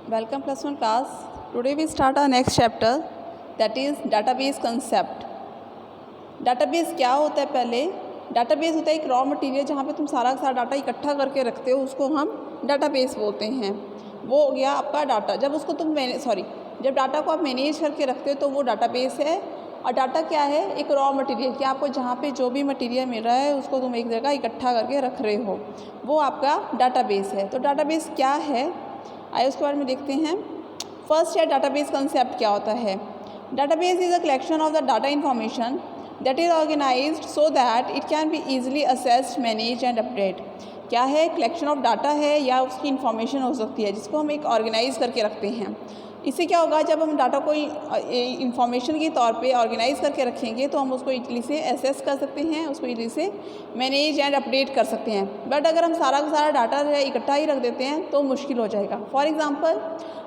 Welcome plus one class. Today we start our next chapter, that is database concept. Database क्या होता है? पहले database होता है एक रॉ मटेरियल जहाँ पे तुम सारा का सारा डाटा इकट्ठा करके रखते हो, उसको हम database बोलते हैं. वो हो गया आपका डाटा. जब उसको तुम जब डाटा को आप मैनेज करके रखते हो तो वो डाटाबेस है. और डाटा क्या है? एक रॉ मटेरियल कि आपको जहाँ पे जो भी मटेरियल मिल रहा है उसको तुम एक जगह इकट्ठा करके रख रहे हो, वो आपका डाटाबेस है. तो डाटाबेस क्या है, आइए उसके बारे में देखते हैं. फर्स्ट है डाटाबेस कंसेप्ट क्या होता है. Database is a collection of the data information that is organised so that it can be easily accessed, manage and update. क्या है? कलेक्शन ऑफ डाटा है या उसकी इन्फॉर्मेशन हो सकती है जिसको हम एक ऑर्गेनाइज करके रखते हैं. इससे क्या होगा, जब हम डाटा को इंफॉर्मेशन के तौर पे ऑर्गेनाइज करके रखेंगे तो हम उसको इजीली से एसेस कर सकते हैं, उसको इजीली से मैनेज एंड अपडेट कर सकते हैं. बट अगर हम सारा का सारा डाटा इकट्ठा ही रख देते हैं तो मुश्किल हो जाएगा. फॉर एग्जांपल,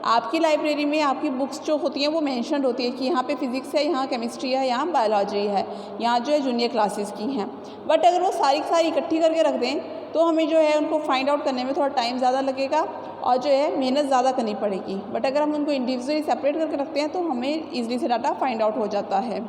आपकी लाइब्रेरी में आपकी बुक्स जो होती हैं वो मेंशन्ड होती है कि यहाँ पे फिजिक्स है, यहाँ केमिस्ट्री है, यहाँ बायोलॉजी है, यहाँ जो है जूनियर क्लासेस की हैं. बट अगर वो सारी की सारी इकट्ठी करके रख दें तो हमें जो है उनको फाइंड आउट करने में थोड़ा टाइम ज़्यादा लगेगा और जो है मेहनत ज़्यादा करनी पड़ेगी. बट अगर हम उनको इंडिविजुअली सेपरेट करके रखते हैं तो हमें ईजिली से डाटा फाइंड आउट हो जाता है.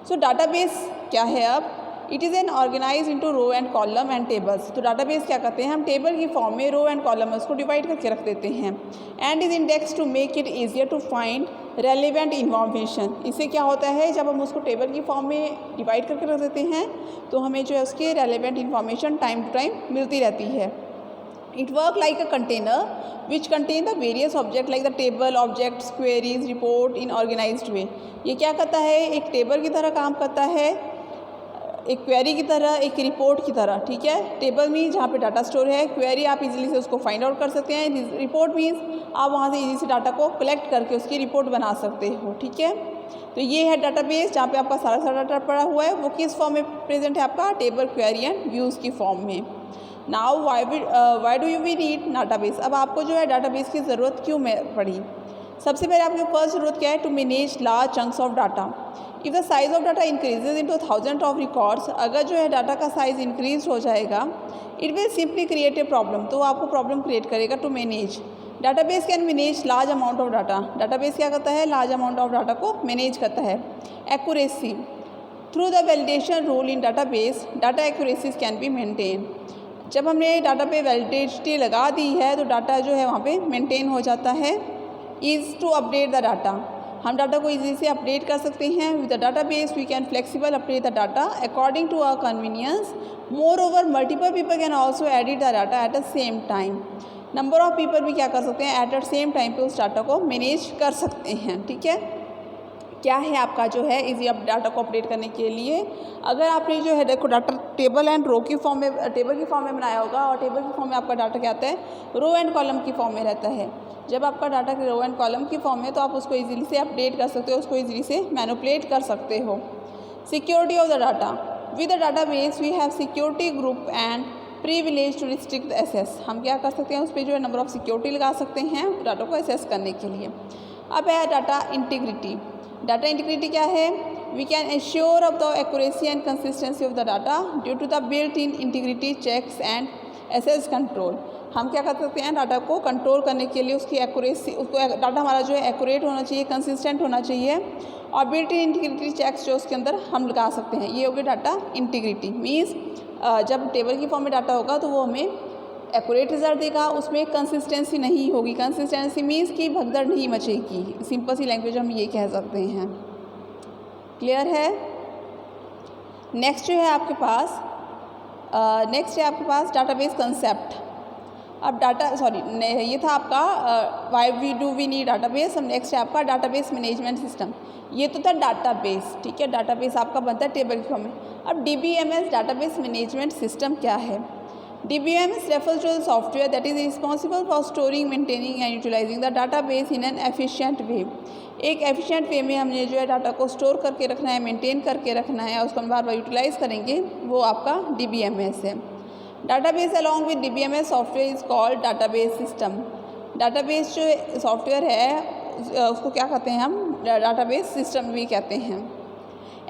सो डाटाबेस क्या है? अब it is an organise into row and column and tables. तो डाटाबेस क्या करते हैं? हम टेबल की फॉर्म में रो एंड कॉलम उसको डिवाइड करके रख देते हैं. And is index to make it easier to find relevant information. इससे क्या होता है, जब हम उसको टेबल की फॉर्म में डिवाइड करके रख देते हैं तो हमें जो है उसकी relevant information time to time मिलती रहती है. It work like a container which contain the various objects like the table, objects, queries, report in organized way. ये क्या करता है? एक टेबल की तरह काम करता है, एक क्वेरी की तरह, एक रिपोर्ट की तरह. ठीक है, टेबल मीन्स जहाँ पे डाटा स्टोर है, क्वेरी आप इजीली से उसको फाइंड आउट कर सकते हैं, रिपोर्ट मीन्स आप वहाँ से इजी से डाटा को कलेक्ट करके उसकी रिपोर्ट बना सकते हो. ठीक है, तो ये है डाटाबेस जहाँ पे आपका सारा सारा डाटा पड़ा हुआ है. वो किस फॉर्म में प्रेजेंट है? आपका टेबल, क्वेरी एंड व्यूज़ की फॉर्म में. Now why do you we need database. अब आपको जो है डाटाबेस की ज़रूरत क्यों पड़ी? सबसे पहले आपकी फर्स्ट ज़रूरत क्या है? To manage large chunks of data. If the size of data increases into thousand of records, अगर जो है डाटा का साइज़ इंक्रीज हो जाएगा, it will simply create a problem. तो आपको प्रॉब्लम क्रिएट करेगा. To manage database can manage large amount of data. Database क्या करता है? लार्ज अमाउंट ऑफ डाटा को मैनेज करता है. Accuracy through the validation rule in database, data accuracies can be maintain. जब हमने डाटा पे वैलिडिटी लगा दी है तो डाटा जो है वहाँ पे मेंटेन हो जाता है. Is to update the data, हम डाटा को इजी से अपडेट कर सकते हैं. With the database we can flexible update the data according to our convenience. Moreover multiple people can also edit the data at the same time. Number of people भी क्या कर सकते हैं? Eight the same time पे उस data को manage कर सकते हैं. ठीक है, क्या है आपका जो है इजी अब डाटा को अपडेट करने के लिए. अगर आपने जो है देखो डाटा टेबल एंड रो की फॉर्म में, टेबल की फॉर्म में बनाया होगा और टेबल की फॉर्म में आपका डाटा क्या आता है? रो एंड कॉलम की फॉर्म में रहता है. जब आपका डाटा रो एंड कॉलम की फॉर्म में तो आप उसको इजीली से अपडेट कर सकते हो, उसको इजीली से मैनिपुलेट कर सकते हो. Security of the data. With the database we have security group and privilege to restrict access. हम क्या कर सकते हैं? उस पर जो है नंबर ऑफ सिक्योरिटी लगा सकते हैं डाटा को एसेस करने के लिए. अब है डाटा इंटीग्रिटी. डाटा इंटीग्रिटी क्या है? We can assure of the accuracy and consistency of the data due to the built in integrity checks and access control. हम क्या कर सकते हैं? डाटा को कंट्रोल करने के लिए उसकी एक्यूरेसी, उसको डाटा हमारा जो है एक्यूरेट होना चाहिए, कंसिस्टेंट होना चाहिए, और बिल्ट इन इंटीग्रिटी चेक्स जो उसके अंदर हम लगा सकते हैं. ये हो गया डाटा इंटीग्रिटी. मीन्स जब टेबल की फॉर्म में डाटा होगा तो वो हमें एक्यूरेट रिजल्ट देगा, उसमें कंसिस्टेंसी नहीं होगी. कंसिस्टेंसी मीन्स कि भगदड़ नहीं मचेगी. सिंपल सी लैंग्वेज हम ये कह सकते हैं. क्लियर है? नेक्स्ट जो है आपके पास डाटाबेस कंसेप्ट. अब ये था आपका why do we need database. अब नेक्स्ट है आपका डाटाबेस मैनेजमेंट सिस्टम. ये तो था डाटाबेस. ठीक है, डाटाबेस आपका बनता है टेबल की फॉर्म में. अब DBMS डाटाबेस मैनेजमेंट सिस्टम क्या है? DBMS refers to the software that is responsible for storing, maintaining and utilizing the database in an efficient way. एक एफिशिएंट वे में हमने जो है डाटा को स्टोर करके रखना है, मेंटेन करके रखना है और उसको हम बार बार यूटिलाइज करेंगे, वो आपका DBMS है. Database along with DBMS software is called database system. Database जो सॉफ्टवेयर है उसको क्या कहते हैं? हम डाटाबेस सिस्टम भी कहते हैं.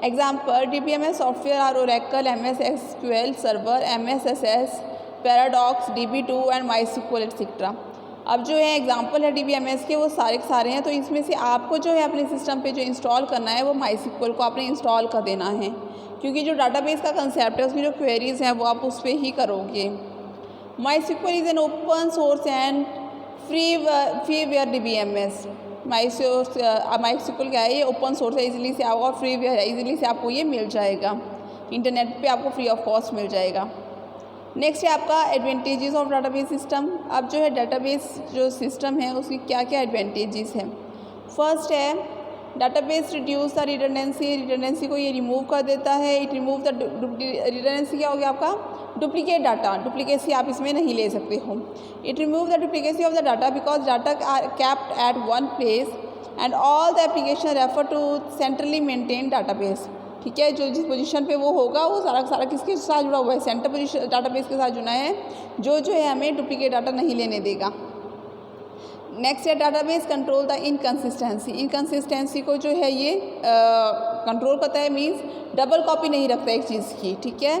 Example DBMS software are Oracle, MS SQL server, MS SS, Paradox, DB2 and MySQL etcetera. अब जो है एग्जांपल है DBMS के, वो सारे हैं। तो इसमें से आपको जो है अपने सिस्टम पे जो इंस्टॉल करना है वो MySQL को आपने इंस्टॉल कर देना है, क्योंकि जो डाटाबेस का कंसेप्ट है उसमें जो क्वेरीज़ हैं वो आप उस पर ही करोगे। MySQL is an open source and freeware DBMS। MySQL क्या है, ये ओपन सोर्स है, इजीली से आपको फ्रीवेयर है, इजीली से आपको ये मिल जाएगा, इंटरनेट पे आपको फ्री ऑफ कॉस्ट मिल जाएगा। नेक्स्ट है आपका एडवांटेजेस ऑफ डाटाबेस सिस्टम। अब जो है डाटाबेस जो सिस्टम है उसकी क्या क्या एडवांटेजेस हैं। फर्स्ट है डाटाबेस रिड्यूस द रिडंडेंसी को ये रिमूव कर देता है। इट रिमूव द रिडंडेंसी, क्या हो गया आपका, डुप्लीकेट डाटा, डुप्लीकेसी आप इसमें नहीं ले सकते हो। It remove the duplicacy of the data because data are kept at one place and all the application refer to centrally maintain database. ठीक है, जो जिस पोजीशन पे वो होगा वो सारा किसके साथ जुड़ा हुआ है, सेंटर पोजीशन डाटाबेस के साथ जुड़ा है, जो है हमें डुप्लीकेट डाटा नहीं लेने देगा। नेक्स्ट है डाटाबेस कंट्रोल द इनकन्सिस्टेंसी को जो है ये कंट्रोल करता है, मीन्स डबल कॉपी नहीं रखता एक चीज़ की। ठीक है,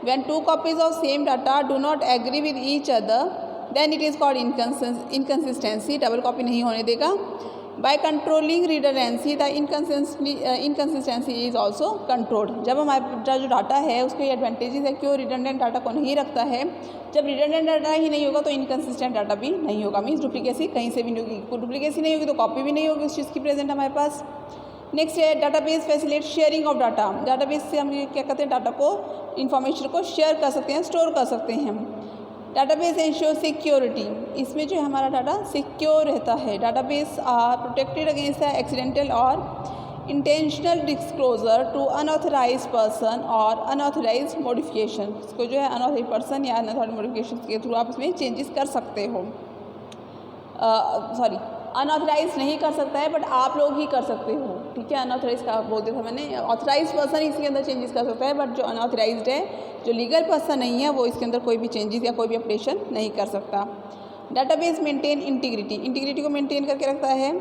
when two copies of same data do not agree with each other then it is called inconsistency, double copy नहीं होने देगा। By controlling redundancy the inconsistency is also controlled. जब हमारा जो डाटा है उसके एडवांटेजेस है कि वो रिडंडेंट डाटा को नहीं रखता है। जब रिडंडेंट डाटा ही नहीं होगा तो इनकन्सिस्टेंट डाटा भी नहीं होगा, मीन्स डुप्लीकेसी कहीं से भी नहीं होगी। डुप्लीकेसी नहीं होगी तो कॉपी भी नहीं होगी उस चीज़ की प्रेजेंट हमारे पास। नेक्स्ट है database facilitate sharing of data. Database से हम क्या करते हैं, डाटा को, इन्फॉर्मेशन को शेयर कर सकते हैं, स्टोर कर सकते हैं। डाटाबेस इंश्योर सिक्योरिटी, इसमें जो हमारा डाटा सिक्योर रहता है। Database are protected against the accidental और intentional disclosure to unauthorized person और अनऑथराइज्ड मॉडिफिकेशन। इसको जो है अनऑथराइज्ड पर्सन या अनऑथराइज्ड मॉडिफिकेशन के थ्रू आप इसमें चेंजेस कर सकते हो। अनऑथराइज नहीं कर सकता है बट आप लोग ही कर सकते हो। ठीक है, अनऑथराइज का बोलते थे मैंने, ऑथराइज पर्सन इसके अंदर चेंजेस कर सकता है, बट जो अनऑथराइज्ड है, जो लीगल पर्सन नहीं है, वो इसके अंदर कोई भी चेंजेस या कोई भी अपडेशन नहीं कर सकता। डाटाबेस मेंटेन इंटीग्रिटी को मेंटेन करके रखता है।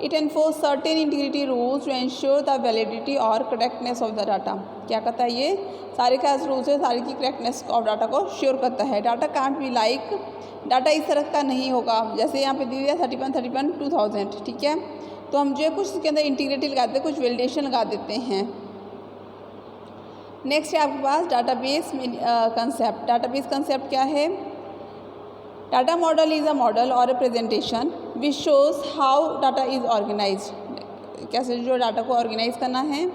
It enforce certain integrity rules to ensure the validity और करेक्टनेस ऑफ द डाटा। क्या करता है ये, सारे क्या रूल्स है, सारे की करेक्टनेस ऑफ डाटा को श्योर करता है। Data can't be like, data इस तरह का नहीं होगा, जैसे यहाँ पे दी है 31 2000। ठीक है, तो हम जो है कुछ इसके अंदर इंटीग्रिटी लगा देते हैं, कुछ वैलिडेशन लगा देते हैं। नेक्स्ट है आपके पास डाटाबेस कंसेप्ट। डाटाबेस कंसेप्ट क्या है, data model is a model और a presentation which shows how data is organized, कैसे जो डाटा को ऑर्गेनाइज करना है,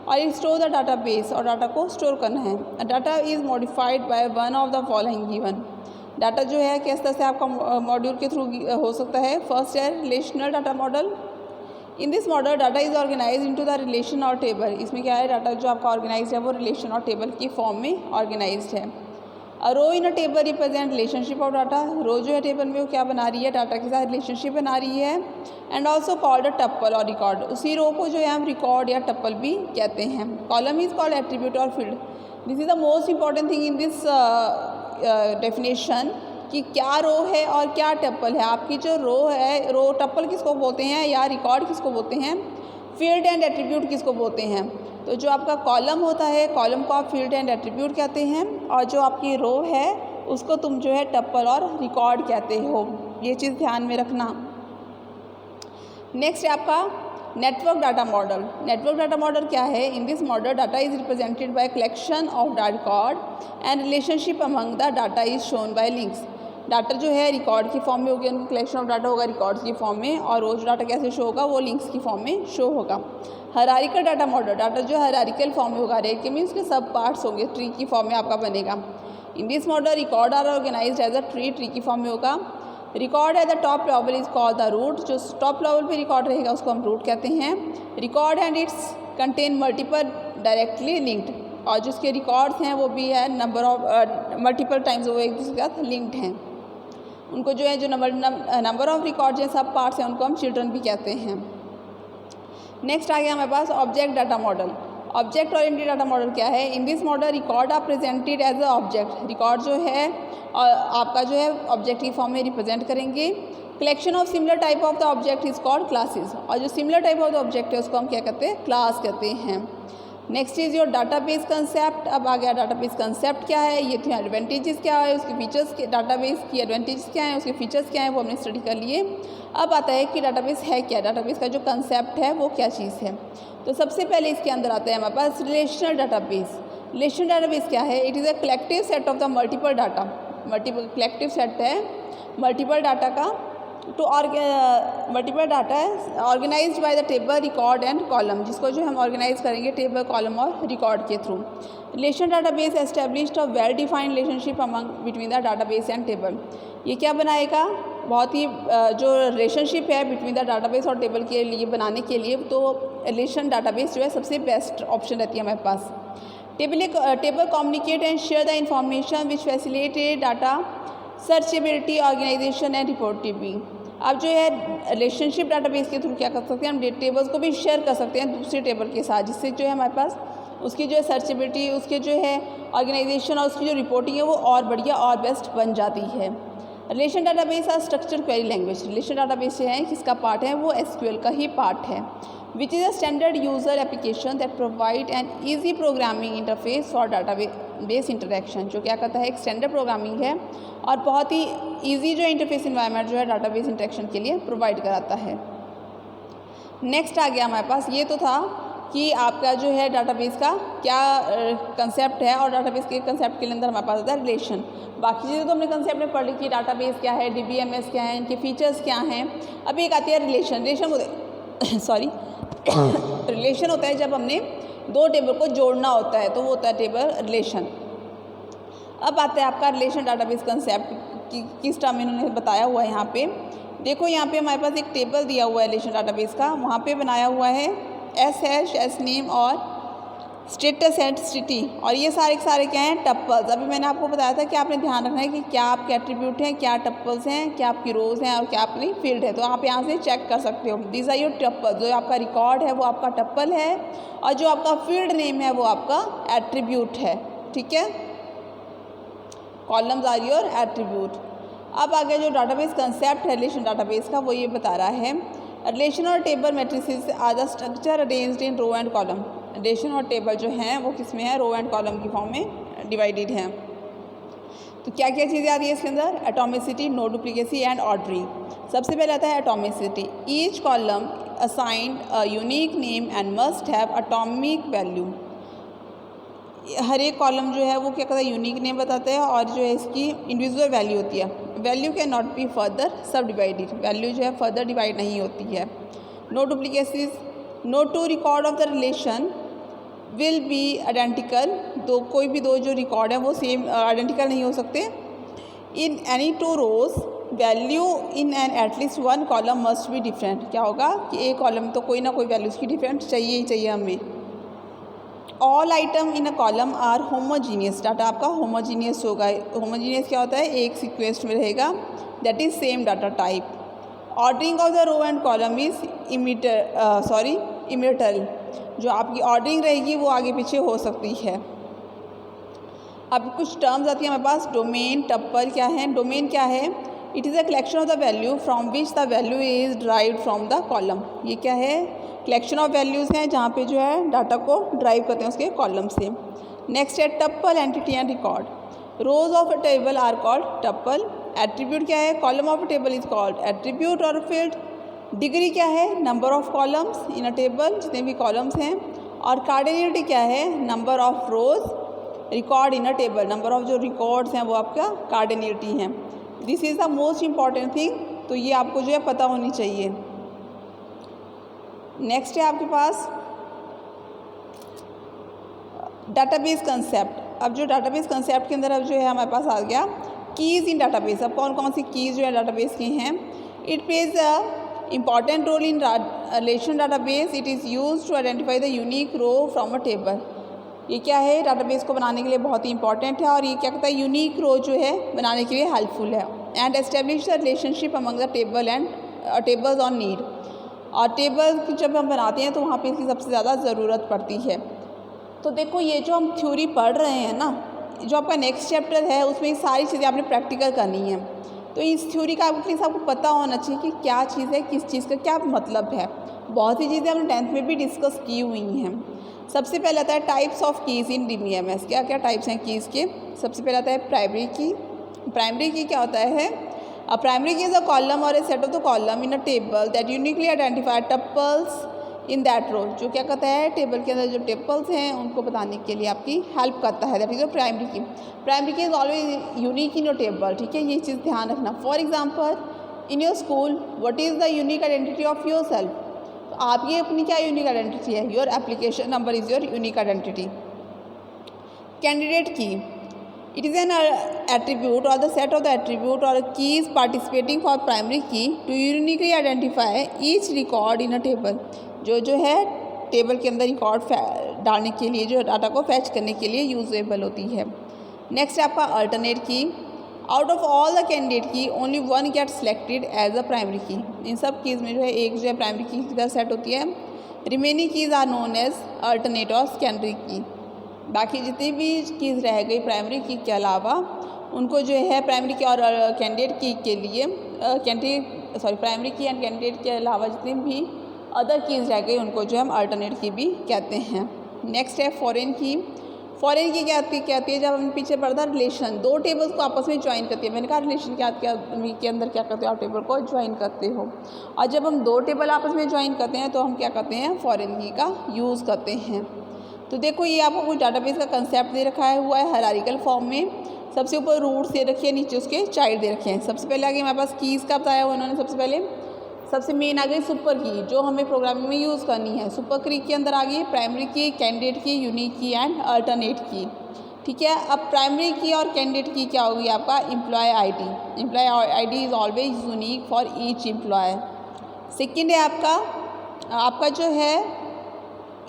और इट स्टोर द डाटाबेस, और डाटा को स्टोर करना है। Data is modified by one of the following given. Data जो है किस तरह से आपका मॉड्यूल के थ्रू हो सकता है। फर्स्ट है relational data model. In this model data is organise into the relation और टेबल। इसमें क्या है, डाटा जो आपका ऑर्गेनाइज है वो रिलेशन और टेबल की फॉर्म में ऑर्गेनाइज्ड है। A row in a table represent relationship of data. Row जो है टेबल में वो क्या बना रही है, डाटा के साथ रिलेशनशिप बना रही है। एंड ऑल्सो कॉल्ड अ टप्पल और रिकॉर्ड। उसी रो को जो है हम रिकॉर्ड या टप्पल भी कहते हैं। कॉलम इज कॉल्ड एट्रीब्यूट और field. This is the most important thing in this definition कि क्या रो है और क्या टप्पल है। आपकी जो रो है, रो टप्पल किसको बोलते हैं या रिकॉर्ड किसको बोलते हैं, फील्ड एंड एट्रीब्यूट किसको बोलते हैं। तो जो आपका कॉलम होता है, कॉलम को आप फील्ड एंड एट्रीब्यूट कहते हैं, और जो आपकी रो है उसको तुम जो है टप्पल और रिकॉर्ड कहते हो। ये चीज़ ध्यान में रखना। नेक्स्ट है आपका network data model. Network data model क्या है, in this model data is represented by collection of record and relationship among the data is shown by links. Data जो है रिकॉर्ड की फॉर्म में होगी, उनकी कलेक्शन ऑफ डाटा होगा records की फॉर्म में, और वो जो डाटा कैसे शो होगा, वो लिंक्स की फॉर्म में शो होगा। हायरार्किकल डाटा मॉडल, डाटा जो हायरार्किकल फॉर्म में होगा, हायरार्की मीन्स उसके सब पार्ट्स होंगे, ट्री की फॉर्म में आपका बनेगा। In this model record are organised as a tree की फॉर्म में होगा। Record at the top level is called the root. जो टॉप लेवल पे रिकॉर्ड रहेगा उसको हम रूट कहते हैं। Record and its contain multiple directly linked, और जो उसके रिकॉर्ड्स हैं वो भी है नंबर ऑफ मल्टीपल टाइम्स वो एक दूसरे के साथ लिंक्ड हैं। उनको जो है जो नंबर ऑफ रिकॉर्ड जो सब पार्ट्स हैं उनको हम चिल्ड्रन भी कहते हैं। नेक्स्ट आ गया हमारे पास object data model. Object oriented data model क्या है, in this model record are presented as a object. Record जो है और आपका जो है ऑब्जेक्ट की फॉर्म में रिप्रेजेंट करेंगे। Collection of similar type of the object is called classes, और जो similar type of the object है उसको हम क्या कहते हैं, क्लास कहते हैं। Next is your database concept. अब आ गया डाटाबेस कंसेप्ट क्या है, ये थे एडवांटेजेस क्या है, उसके फीचर्स के, डाटाबेस की एडवांटेजेस क्या है, उसके फीचर्स क्या हैं, वो हमने स्टडी कर लिए। अब आता है कि डाटाबेस है क्या, डाटाबेस का जो कंसेप्ट है वो क्या चीज़ है। तो सबसे पहले इसके अंदर आता है हमारे पास रिलेशनल डाटाबेस। रिलेशनल डाटाबेस क्या है, it is a collective set of the multiple data, multiple collective set है मल्टीपल डाटा का, टू मल्टीपल डाटा है organised by the table, record and column, जिसको जो हम ऑर्गेनाइज करेंगे टेबल, कॉलम और रिकॉर्ड के through. Relation database established a well defined relationship among between the database and table. ये क्या बनाएगा, बहुत ही जो रिलेशनशिप है बिटवीन द डाटाबेस और टेबल के लिए बनाने के लिए, तो रिलेशन डाटाबेस जो है सबसे बेस्ट ऑप्शन रहती है हमारे पास। Table communicate and share the information which facilitate data searchability, organization and reportability. अब जो है रिलेशनशिप डाटाबेस के थ्रू क्या कर सकते हैं, हम टेबल्स को भी शेयर कर सकते हैं दूसरे टेबल के साथ, जिससे जो है हमारे पास उसकी जो है सर्चेबिलिटी, उसके जो है ऑर्गेनाइजेशन और उसकी जो रिपोर्टिंग है वो और बढ़िया और बेस्ट बन जाती है। Relation database are structure query language. Relation database जो है किसका पार्ट है, वो SQL का ही पार्ट है, which is a standard user application that provide an easy programming interface for database interaction. जो क्या करता है, एक स्टैंडर्ड प्रोग्रामिंग है और बहुत ही ईजी जो इंटरफेस इन्वायरमेंट जो है डाटाबेस इंटरेक्शन के लिए प्रोवाइड कराता है। नेक्स्ट आ गया हमारे पास, ये तो था कि आपका जो है डाटाबेस का क्या कंसेप्ट है, और डाटाबेस के कंसेप्ट के अंदर हमारे पास होता है रिलेशन। बाकी चीज़ें तो हमने कंसेप्ट में पढ़ ली कि डाटाबेस क्या है, DBMS क्या है, इनके फीचर्स क्या हैं। अब एक आती है रिलेशन। रिलेशन होता है जब हमने दो टेबल को जोड़ना होता है, तो वो होता है टेबल रिलेशन। अब आता है आपका रिलेशन डाटाबेस कंसेप्ट किस टर्म में इन्होंने बताया हुआ है। यहाँ पे देखो, यहाँ पे हमारे पास एक टेबल दिया हुआ है रिलेशन डाटाबेस का, वहाँ पे बनाया हुआ है S नेम और स्टेटस एंड सिटी, और ये सारे के सारे क्या हैं, टप्पल्स। अभी मैंने आपको बताया था कि आपने ध्यान रखना है कि क्या आपके एट्रीब्यूट हैं, क्या टप्पल्स हैं, क्या आपकी रोज हैं और क्या आपकी फील्ड है। तो आप यहाँ से चेक कर सकते हो, दीज आर योर टप्पल। जो आपका रिकॉर्ड है वो आपका टप्पल है, और जो आपका फील्ड नेम है वो आपका एट्रीब्यूट है। ठीक है, कॉलम्स आर योर एट्रीब्यूट। अब आगे जो डाटाबेस कंसेप्ट है रिलेशन डाटाबेस का, वो ये बता रहा है रिलेशन और table matrices are the structure arranged in row and column. Relation और टेबल जो हैं वो किस में है, रो एंड कॉलम की फॉर्म में डिवाइडेड हैं। तो क्या क्या चीज़ें आ रही है इसके अंदर, atomicity, no duplicacy and ordering. सबसे पहले आता है atomicity. Each column assigned a unique name and must have atomic value. हर एक कॉलम जो है वो क्या करता है, यूनिक नेम बताता है, और जो है इसकी इंडिविजुअल वैल्यू होती है। Value can not be further subdivided, value जो है फर्दर डिवाइड नहीं होती है। No duplicacies, no two record of the relation will be identical. दो कोई भी दो जो रिकॉर्ड है वो सेम आइडेंटिकल नहीं हो सकते। In any two rows value in an at least one column must be different. क्या होगा कि एक कॉलम तो कोई ना कोई वैल्यू उसकी डिफरेंट चाहिए ही चाहिए हमें। All item in a column are homogeneous. Data आपका होमोजीनियस होगा। होमोजीनियस क्या होता है, एक सीक्वेंस में रहेगा, that is same data type. Ordering of the row and column is immaterial. जो आपकी ऑर्डरिंग रहेगी वो आगे पीछे हो सकती है। अब कुछ टर्म्स आती हैं हमारे पास, डोमेन, टप्पल क्या है। डोमेन क्या है, it is a collection of the value from which the value is derived from the column. ये क्या है, कलेक्शन ऑफ वैल्यूज़ हैं जहाँ पे जो है डाटा को ड्राइव करते हैं उसके कॉलम से। नेक्स्ट है tuple, entity and record. Rows of a table are called tuple. Attribute क्या है, column of a table is called attribute और फील्ड। डिग्री क्या है, number of columns in a table, जितने भी कॉलम्स हैं। और कार्डिनिटी क्या है, number of rows record in a table, number of जो रिकॉर्ड्स हैं वो आपका कार्डिनिटी हैं। This is the most important thing, तो ये आपको जो है पता होनी चाहिए। नेक्स्ट है आपके पास डाटाबेस कंसेप्ट। अब जो डाटाबेस कंसेप्ट के अंदर अब जो है हमारे पास आ गया कीज़ इन डाटाबेस। अब कौन कौन सी कीज़ जो है डाटाबेस की हैं। It plays a important role in relation database. It is used to identify the unique row from a table. ये क्या है, डाटाबेस को बनाने के लिए बहुत ही इंपॉर्टेंट है, और ये क्या करता है, यूनिक रो जो है बनाने के लिए हेल्पफुल है। And establish the relationship among the table and tables on need. और टेबल जब हम बनाते हैं तो वहाँ पे इसकी सबसे ज़्यादा ज़रूरत पड़ती है। तो देखो, ये जो हम थ्योरी पढ़ रहे हैं ना, जो आपका नेक्स्ट चैप्टर है उसमें ये सारी चीज़ें आपने प्रैक्टिकल करनी है। तो इस थ्योरी का एटलीस्ट आपको पता होना चाहिए कि क्या चीज़ है, किस चीज़ का क्या मतलब है। बहुत सी चीज़ें हमने 10th में भी डिस्कस की हुई हैं। सबसे पहले आता है types of keys in DBMS। क्या क्या टाइप्स हैं कीज़ के? सबसे पहले आता है प्राइमरी की। प्राइमरी की क्या होता है? A primary key is a column और a set of the column in a table that uniquely identify tuples in that row. जो क्या कहता है, टेबल के अंदर जो टेबल्स हैं उनको बताने के लिए आपकी हेल्प करता है, दैट इज़ अ प्राइमरी की। प्राइमरी की is always unique in your table, ठीक है, ये चीज़ ध्यान रखना। For example in your school what is the unique identity of your self? तो आपकी अपनी क्या यूनिक आइडेंटिटी है? Your application number is your unique identity. Candidate की, it is an attribute or the set of the attribute or keys participating for primary key to uniquely identify each record in a table। जो है table के अंदर record डालने के लिए, जो data को फैच करने के लिए यूजेबल होती है। नेक्स्ट है आपका alternate key. Out of all the candidate key only one get selected as a primary key. इन सब कीज़ में जो है एक जो है प्राइमरी की तरह सेट होती है। Remaining keys are known as alternate और सेकेंडरी की। बाकी जितनी भी कीज़ रह गई प्राइमरी की के अलावा, उनको जो है प्राइमरी की और कैंडिडेट की के लिए प्राइमरी की एंड कैंडिडेट के अलावा जितनी भी अदर कीज़ रह गई उनको जो हम अल्टरनेट की भी कहते हैं। नेक्स्ट है फॉरेन की। फॉरेन की क्या कहती है? जब हम पीछे पढ़ता रिलेशन, दो टेबल्स को आपस में ज्वाइन करती है। मैंने कहा रिलेशन क्या के अंदर क्या करते हो? आप टेबल को ज्वाइन करते हो। और जब हम दो टेबल आपस में ज्वाइन करते हैं तो हम क्या करते हैं? फॉरेन की का यूज़ करते हैं। तो देखो ये आपको कुछ डाटाबेस का कंसेप्ट दे रखा हुआ है हायरार्किकल फॉर्म में। सबसे ऊपर रूट्स दे रखे हैं, नीचे उसके चाइल्ड दे रखे हैं। सबसे पहले आगे हमारे पास कीज़ का बताया हुआ उन्होंने। सबसे मेन आ गई सुपर की, जो हमें प्रोग्रामिंग में यूज़ करनी है। सुपर की के अंदर आ गई प्राइमरी की, कैंडिडेट की, यूनिक की एंड अल्टरनेट की, ठीक है। अब प्राइमरी की और कैंडिडेट की क्या होगी? आपका employee ID. Employee ID is always unique for each employee. Second है आपका जो है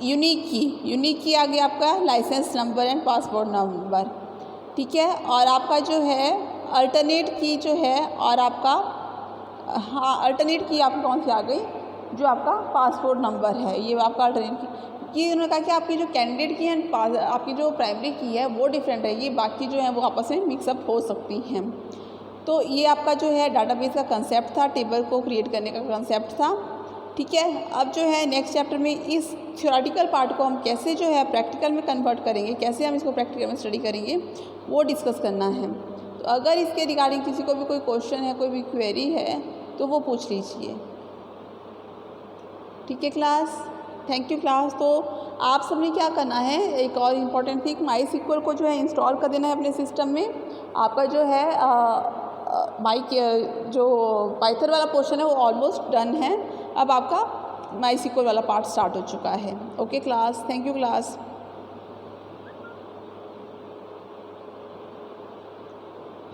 यूनिक की आ गया आपका licence number and passport number, ठीक है। और आपका जो है अल्टरनेट की जो है, और आपका अल्टरनेट की आपकी कौन सी आ गई? जो आपका पासपोर्ट नंबर है, ये आपका अल्टरनेट की। उन्होंने कहा कि आपकी जो कैंडिडेट की एंड आपकी जो प्राइमरी की है वो डिफरेंट है, ये बाकी जो है वो आपस में मिक्सअप हो सकती हैं। तो ये आपका जो है डाटाबेस का कंसेप्ट था, टेबल को क्रिएट करने का कंसेप्ट था, ठीक है। अब जो है नेक्स्ट चैप्टर में इस थ्योरेटिकल पार्ट को हम कैसे जो है प्रैक्टिकल में कन्वर्ट करेंगे, कैसे हम इसको प्रैक्टिकल में स्टडी करेंगे, वो डिस्कस करना है। तो अगर इसके रिगार्डिंग किसी को भी कोई क्वेश्चन है, कोई भी क्वेरी है तो वो पूछ लीजिए, ठीक है क्लास। Thank you class. तो आप सबने क्या करना है, एक और इम्पॉर्टेंट थिंग, MySQL को जो है इंस्टॉल कर देना है अपने सिस्टम में। आपका जो है जो पाइथन वाला पोर्शन है वो ऑलमोस्ट डन है। अब आपका MySQL वाला पार्ट स्टार्ट हो चुका है। Okay class, thank you class.